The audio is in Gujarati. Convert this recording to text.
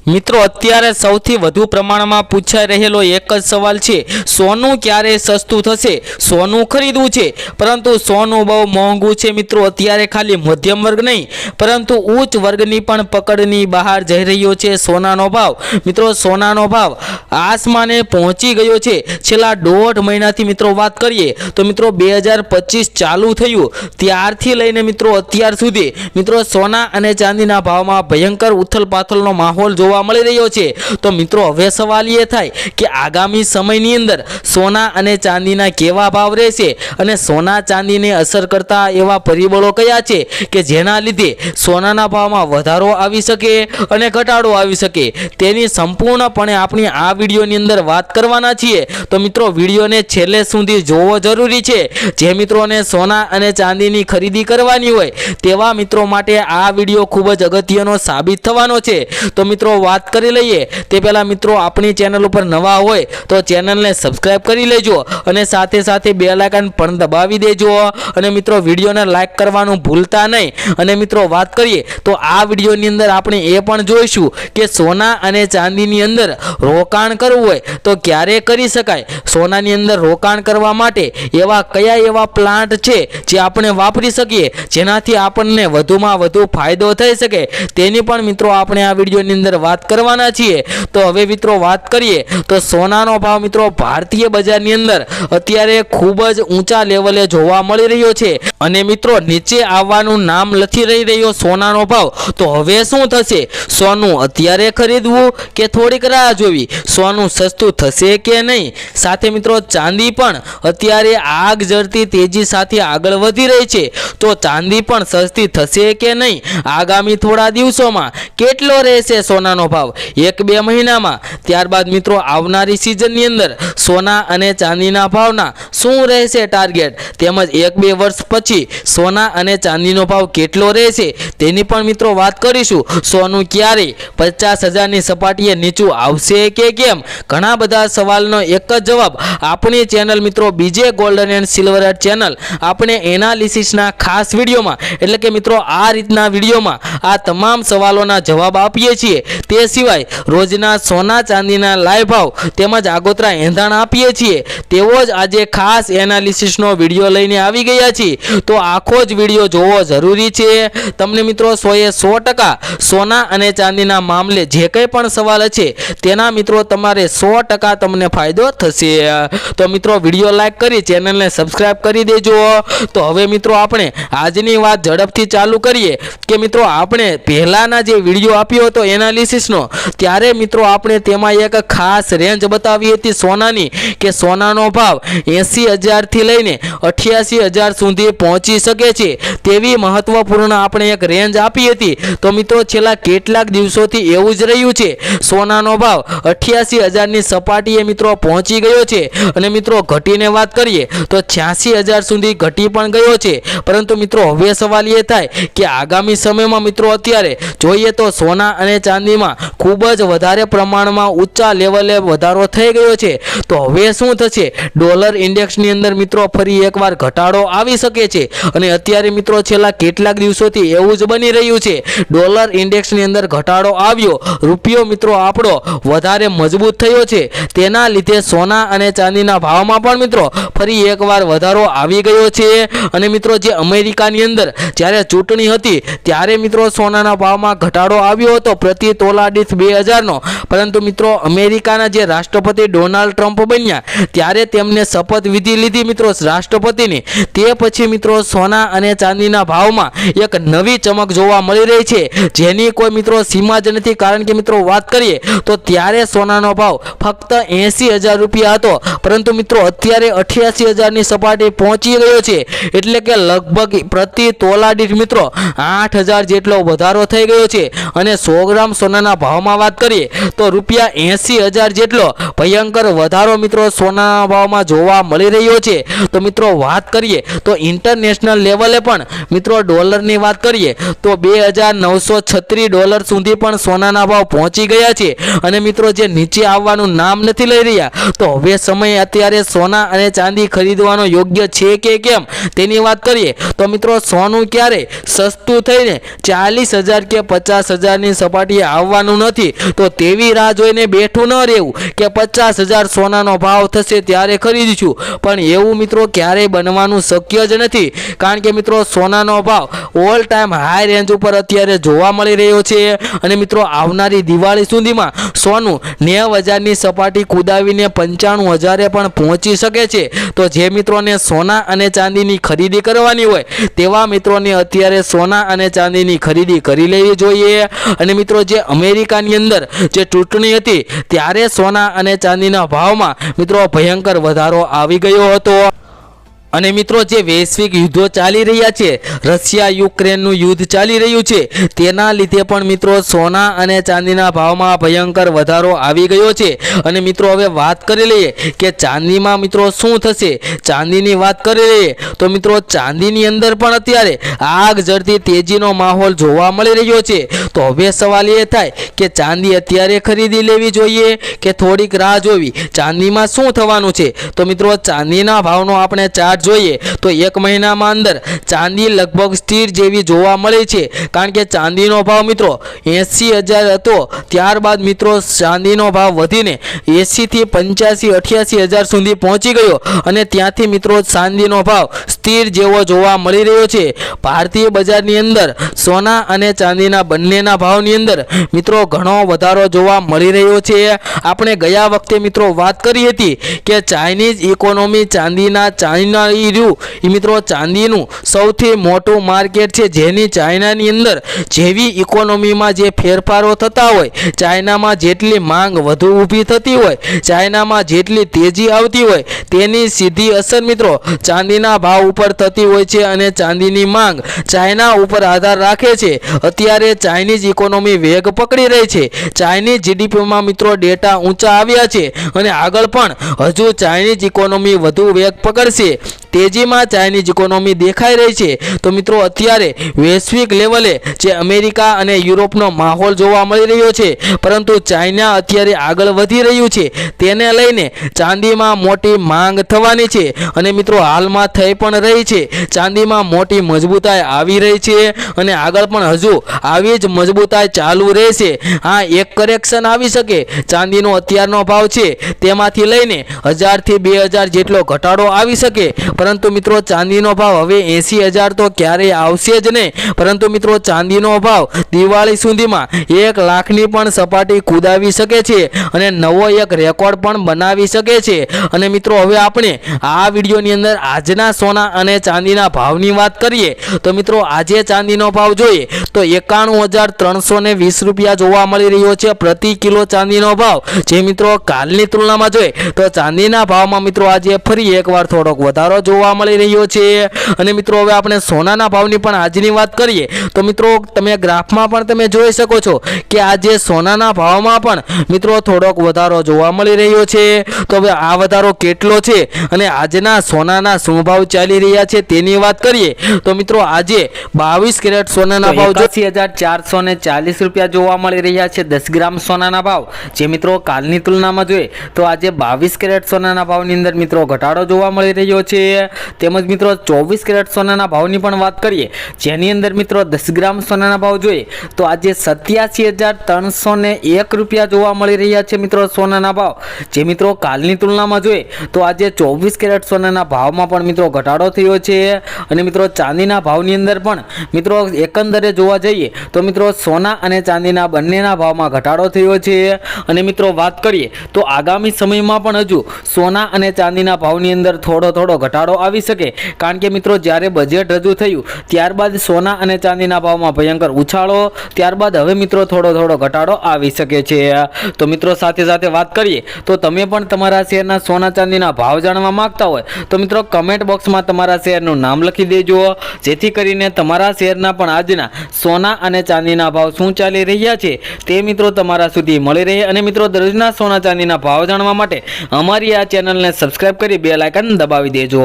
મિત્રો અત્યારે સૌથી વધુ પ્રમાણમાં પૂછાઈ રહેલો એક જ સવાલ છે, સોનું ક્યારે સસ્તું થશે? સોનું ખરીદવું છે, પરંતુ સોનું બહુ મોંઘું છે મિત્રો। અત્યારે ખાલી મધ્યમ વર્ગ નહીં પરંતુ ઉચ્ચ વર્ગની પણ પકડની બહાર જઈ રહ્યો છે સોનાનો ભાવ। મિત્રો સોનાનો ભાવ આસમાને પહોંચી ગયો છે। છેલ્લા 1.5 મહિનાથી મિત્રો વાત કરીએ તો મિત્રો 2025 ચાલુ થયું ત્યારથી લઈને મિત્રો અત્યાર સુધી મિત્રો સોના અને ચાંદીના ભાવમાં ભયંકર ઉથલપાથલનો માહોલ જોવા મળી રહ્યો છે। તો મિત્રો હવે સવાલ એ થાય કે આગામી સમયની અંદર સોના અને ચાંદીના કેવા ભાવ રહેશે અને સોના ચાંદીને અસર કરતા એવા પરિબળો કયા છે કે જેના લીધે સોનાના ભાવમાં વધારો આવી શકે અને ઘટાડો આવી શકે, તેની સંપૂર્ણપણે આપણી આ વિડીયોની અંદર વાત કરવાના છીએ। તો મિત્રો વિડીયોને છેલ્લે સુધી જોવો જરૂરી છે। જે મિત્રોને સોના અને ચાંદીની ખરીદી કરવાની હોય તેવા મિત્રો માટે આ વિડીયો ખૂબ જ અગત્યનો સાબિત થવાનો છે। તો મિત્રો વાત કરી લઈએ તે પહેલા મિત્રો આપણી ચેનલ ઉપર નવા હોય તો ચેનલને સબસ્ક્રાઇબ કરી લેજો અને સાથે સાથે બેલ આઇકન પણ દબાવી દેજો અને મિત્રો વિડીયોને લાઈક કરવાનું ભૂલતા નહીં। અને મિત્રો વાત કરીએ તો આ વિડીયોની અંદર આપણે એ પણ જોઈશું કે સોના અને ચાંદીની અંદર રોકાણ કરવું હોય તો ક્યારે કરી શકાય, સોનાની અંદર રોકાણ કરવા માટે એવા કયા એવા પ્લાન્ટ છે જે આપણે વાપરી શકીએ જેનાથી આપણને વધુમાં વધુ ફાયદો થઈ શકે, તેની પણ મિત્રો આપણે આ વિડીયોની અંદર વાત કરવાના છીએ। તો હવે મિત્રો વાત કરીએ તો સોનાનો ભાવ મિત્રો ભારતીય બજારની અંદર અત્યારે ખૂબ જ ઊંચા લેવલે જોવા મળી રહ્યો છે અને મિત્રો નીચે આવવાનું નામ નથી રહી રહ્યો સોનાનો ભાવ। તો હવે શું થશે? સોનું અત્યારે ખરીદવું કે થોડીક રાહ જોવી? સોનું સસ્તું થશે કે નહીં? સાથે મિત્રો ચાંદી પણ અત્યારે આગ ઝરતી તેજી સાથે આગળ વધી રહી છે, તો ચાંદી પણ સસ્તી થશે કે નહીં? આગામી થોડા દિવસોમાં કેટલો રહેશે સોનાનો ભાવ? 1-2 મહિનામાં? ત્યારબાદ મિત્રો આવનારી સિઝનની અંદર સોના અને ચાંદીના ભાવના શું રહેશે ટાર્ગેટ, તેમજ 1-2 વર્ષ પછી સોના અને ચાંદીનો ભાવ કેટલો રહેશે તેની પણ મિત્રો વાત કરીશું। સોનું ક્યારે 50,000ની સપાટીએ નીચું આવશે કે કેમ? ઘણા બધા સવાલનો એક જ જવાબ આપણી ચેનલ મિત્રો બીજે ગોલ્ડન એન્ડ સિલ્વર ચેનલ આપણે એનાલિસિસના ખાસ વિડીયોમાં એટલે કે મિત્રો આ રીતના વિડીયોમાં આ તમામ સવાલોના જવાબ આપીએ છીએ। તે સિવાય રોજના સોના ચાંદીના લાઈવ ભાવ તેમજ આગોતરા એંધાણ આપીએ છીએ, તેવો જ આજે ખાસ એનાલિસિસનો વિડીયો લઈને આવી ગયા છીએ। તો આખો જ વિડીયો જોવો જરૂરી છે। તમને મિત્રો 100% સોના અને ચાંદીના મામલે જે કંઈ પણ સવાલ છે તેના મિત્રો તમારે 100% તમને ફાયદો થશે। તો મિત્રો વિડીયો લાઈક કરી ચેનલને સબસ્ક્રાઇબ કરી દેજો। તો હવે મિત્રો આપણે આજની વાત ઝડપથી ચાલુ કરીએ કે મિત્રો આપણે પહેલાના જે વિડીયો આપ્યો હતો એનાલિસિસનો ત્યારે મિત્રો આપણે તેમાં એક ખાસ રેન્જ બતાવી હતી સોનાની કે સોનાનો ભાવ 80,000 થી લઈને 88,000 સુધી પહોંચી શકે છે તેવી મહત્વપૂર્ણ આપણે એક રેન્જ આપી હતી। તો મિત્રો છેલ્લા કેટલાક દિવસોથી એવું જ રહ્યું છે, સોનાનો ભાવ 88,000ની સપાટીએ મિત્રો પહોંચી ગયો છે અને મિત્રો ઘટીને વાત કરીએ તો 86,000 સુધી ઘટી પણ ગયો છે। પરંતુ મિત્રો હવે સવાલ એ થાય કે આગામી સમયમાં મિત્રો અત્યારે જોઈએ તો સોના અને ચાંદીમાં ખૂબ જ વધારે પ્રમાણમાં ઊંચા લેવલે વધારો થઈ ગયો છે, તો હવે શું થશે? ડોલર ઇન્ડેક્સની અંદર મિત્રો ફરી એકવાર ઘટાડો આવી શકે છે અને અત્યારે મિત્રો છેલ્લા કેટલાક દિવસોથી એવું જ બની રહ્યું છે। ડોલર ઇન્ડેક્સની અંદર ઘટાડો આવ્યો, રૂપિયો મિત્રો આપણો વધારે મજબૂત થયો છે, તેના લીધે સોના અને ચાંદીના ભાવમાં પણ મિત્રો ફરી એકવાર વધારો આવી ગયો છે। અને મિત્રો જે અમેરિકાની અંદર જ્યારે ચૂંટણી હતી ત્યારે મિત્રો સોનાના ભાવમાં ઘટાડો આવ્યો હતો પ્રતિ તોલા દીઠ 2,000નો, પરંતુ મિત્રો અમેરિકાના જે રાષ્ટ્રપતિ ડોનાલ્ડ ટ્રમ્પ બન્યા ત્યારે તેમને શપથવિધિ લીધી મિત્રો રાષ્ટ્રપતિની, તે પછી મિત્રો સોના અને ચાંદીના ભાવમાં એક નવી ચમક જોવા મળી રહી છે જેની કોઈ મિત્રો સીમા જ નથી। કારણ કે મિત્રો વાત કરીએ તો ત્યારે સોનાનો ભાવ ફક્ત 80,000 રૂપિયા હતો, પરંતુ મિત્રો અત્યારે 88,000ની સપાટી પહોંચી ગયો છે, એટલે કે લગભગ પ્રતિ તોલા દીઠ મિત્રો 8,000 જેટલો વધારો થઈ ગયો છે। અને 100 ગ્રામ સોનાના ભાવમાં વાત કરીએ તો રૂપિયા 80,000 જેટલો ભયંકર વધારો મિત્રો સોનાના ભાવમાં જોવા મળી રહ્યો છે। તો મિત્રો વાત કરીએ તો ઇન્ટરનેશનલ લેવલે પણ મિત્રો ડોલરની વાત કરીએ તો $2,936 સુધી પણ સોનાના ભાવ પહોંચી ગયા છે અને મિત્રો જે નીચે આવવાનું નામ નથી લઈ રહ્યા, તો હવે સમય અત્યારે સોના અને ચાંદી ખરીદવાનો યોગ્ય છે કે કેમ તેની વાત કરીએ તો મિત્રો સોનું ક્યારે સસ્તું થઈને 40,000 કે 50,000ની સપાટીએ આવવાનું નથી, તો તેવી રાહ જોઈને બેઠું ન રહેવું કે 50,000 સોનાનો ભાવ થશે ત્યારે ખરીદીશું, પણ એવું મિત્રો ક્યારેય બનવાનું શક્ય જ નથી, કારણ કે મિત્રો સોનાનો ભાવ ઓલ ટાઈમ હાઈ રેન્જ ઉપર અત્યારે જોવા મળી રહ્યો છે અને મિત્રો આવનારી દિવાળી સુધીમાં સોનું 90,000ની સપાટી કુદાવીને 95,000 પણ પહોંચી શકે છે। તો જે મિત્રોને સોના અને ચાંદીની ખરીદી કરવાની હોય તેવા મિત્રોને અત્યારે સોના અને ચાંદીની ખરીદી કરી લેવી જોઈએ। અને મિત્રો જે અમેરિકાની અંદર જે ચૂંટણી હતી ત્યારે સોના અને ચાંદીના ભાવમાં મિત્રો ભયંકર વધારો આવી ગયો હતો। અને મિત્રો જે વૈશ્વિક યુદ્ધો ચાલી રહ્યા છે, રશિયા યુક્રેનનું યુદ્ધ ચાલી રહ્યું છે, તેના લીધે પણ મિત્રો સોના અને ચાંદીના ભાવમાં ભયંકર વધારો આવી ગયો છે। અને મિત્રો હવે વાત કરી લઈએ કે ચાંદીમાં મિત્રો શું થશે। ચાંદીની વાત કરી લઈએ તો મિત્રો ચાંદીની અંદર પણ અત્યારે આગ ઝરતી તેજીનો માહોલ જોવા મળી રહ્યો છે। તો હવે સવાલ એ થાય કે ચાંદી અત્યારે ખરીદી લેવી જોઈએ કે થોડીક રાહ જોવી। ચાંદીમાં શું થવાનું છે તો મિત્રો ચાંદીના ભાવનો આપણે ચાર્ટ જોઈએ તો એક મહિનામાં અંદર ચાંદી લગભગ સ્થિર જેવી જોવા મળે છે, કારણ કે ચાંદીનો ભાવ મિત્રો 80,000 હતો, ત્યારબાદ મિત્રો ચાંદીનો ભાવ વધીને 80 થી 85, 88,000 સુધી પહોંચી ગયો અને ત્યાંથી મિત્રો ચાંદીનો ભાવ સ્થિર જેવો જોવા મળી રહ્યો છે। ભારતીય બજારની અંદર સોના અને ચાંદીના બંનેના ભાવની અંદર મિત્રો ઘણો વધારો જોવા મળી રહ્યો છે। આપણે ગયા વખતે મિત્રો વાત કરી હતી કે ચાઇનીઝ ઇકોનોમી ચાઇના મિત્રો ચાંદીનું સૌથી મોટું માર્કેટ છે, જેની ચાઇનાની અંદર જેવી ઇકોનોમીમાં જે ફેરફારો થતા હોય, ચાઇનામાં જેટલી માંગ વધુ ઊભી થતી હોય, ચાઇનામાં જેટલી તેજી આવતી હોય, તેની સીધી અસર મિત્રો ચાંદીના ભાવ ઉપર થતી હોય છે અને ચાંદીની માંગ ચાઇના ઉપર આધાર રાખે છે। અત્યારે ચાઇનીઝ ઇકોનોમી વેગ પકડી રહી છે, ચાઇનીઝ જીડીપીમાં મિત્રો ડેટા ઊંચા આવ્યા છે અને આગળ પણ હજુ ચાઇનીઝ ઇકોનોમી વધુ વેગ પકડશે। તેજીમાં ચાઇનીઝ ઇકોનોમી દેખાઈ રહી છે। તો મિત્રો અત્યારે વૈશ્વિક લેવલે જે અમેરિકા અને યુરોપનો માહોલ જોવા મળી રહ્યો છે, પરંતુ ચાઇના અત્યારે આગળ વધી રહ્યું છે, તેને લઈને ચાંદીમાં મોટી માંગ થવાની છે અને મિત્રો હાલમાં થઈ પણ રહી છે। ચાંદીમાં મોટી મજબૂતાઈ આવી રહી છે અને આગળ પણ હજુ આવી જ મજબૂતાઈ ચાલુ રહેશે। હા, એક કરેક્શન આવી શકે, ચાંદીનો અત્યારનો ભાવ છે તેમાંથી લઈને 1,000 થી 2,000 જેટલો ઘટાડો આવી શકે, પરંતુ મિત્રો ચાંદીનો ભાવ હવે 80,000 તો ક્યારેય આવશે જ નહીં, પરંતુ મિત્રો ચાંદીનો ભાવ દિવાળી સુધીમાં 1 લાખની પણ સપાટી કુદાવી શકે છે અને નવો એક રેકોર્ડ પણ બનાવી શકે છે। અને મિત્રો હવે આપણે આ વિડીયોની અંદર આજના સોના અને ચાંદીના ભાવની વાત કરીએ તો મિત્રો આજે ચાંદીનો ભાવ જોઈએ તો 91,320 રૂપિયા જોવા મળી રહ્યો છે પ્રતિ કિલો ચાંદીનો ભાવ, જે મિત્રો કાલની તુલનામાં જોઈએ તો ચાંદીના ભાવમાં મિત્રો આજે ફરી એકવાર થોડોક વધારો જોવા મળી રહ્યો છે। અને મિત્રો હવે આપણે સોનાના ભાવની પણ આજની વાત કરીએ તો મિત્રો તમે ગ્રાફમાં પણ તમે જોઈ શકો છો કે આજે સોનાના ભાવમાં પણ મિત્રો થોડોક વધારો જોવા મળી રહ્યો છે। તો હવે આ વધારો કેટલો છે અને આજના સોનાના શું ભાવ ચાલી રહ્યા છે તેની વાત કરીએ તો મિત્રો આજે 22 કેરેટ સોનાના ભાવ 81,440 રૂપિયા જોવા મળી રહ્યા છે 10 ગ્રામ સોનાના ભાવ, જે મિત્રો કાલની તુલનામાં જોઈએ તો આજે 22 કેરેટ સોનાના ભાવની અંદર મિત્રો ઘટાડો જોવા મળી રહ્યો છે। તેમજ મિત્રો 24 કેરેટ સોનાના ભાવની પણ વાત કરીએ, જેની અંદર મિત્રો 10 ગ્રામ સોનાના ભાવ જોઈએ તો આજે 87,301 રૂપિયા જોવા મળી રહ્યા છે મિત્રો સોનાના ભાવ, જે મિત્રો કાલની તુલનામાં જોઈએ તો આજે 24 કેરેટ સોનાના ભાવમાં પણ મિત્રો ઘટાડો થયો છે। અને મિત્રો ચાંદીના ભાવની અંદર પણ મિત્રો એકંદરે જોવા જઈએ તો મિત્રો સોના અને ચાંદીના બંનેના ભાવમાં ઘટાડો થયો છે। અને મિત્રો વાત કરીએ તો આગામી સમયમાં પણ હજુ સોના અને ચાંદીના ભાવની અંદર થોડો ઘટાડો આવી શકે, કારણ કે મિત્રો જ્યારે બજેટ રજૂ થયું ત્યારબાદ સોના અને ચાંદીના ભાવમાં ભયંકર ઉછાળો, ત્યારબાદ હવે મિત્રો થોડો ઘટાડો આવી શકે છે। તો મિત્રો સાથે સાથે વાત કરીએ તો તમે પણ તમારા શેરના સોના ચાંદીના ભાવ જાણવા માંગતા હોય તો મિત્રો કમેન્ટ બોક્સમાં તમારા શેરનું નામ લખી દેજો, જેથી કરીને તમારા શેરના પણ આજના સોના અને ચાંદીના ભાવ શું ચાલી રહ્યા છે તે મિત્રો તમારા સુધી મળી રહે। અને મિત્રો દરરોજના સોના ચાંદીના ભાવ જાણવા માટે અમારી આ ચેનલને સબસ્ક્રાઇબ કરી બેલ આઇકન દબાવી દેજો।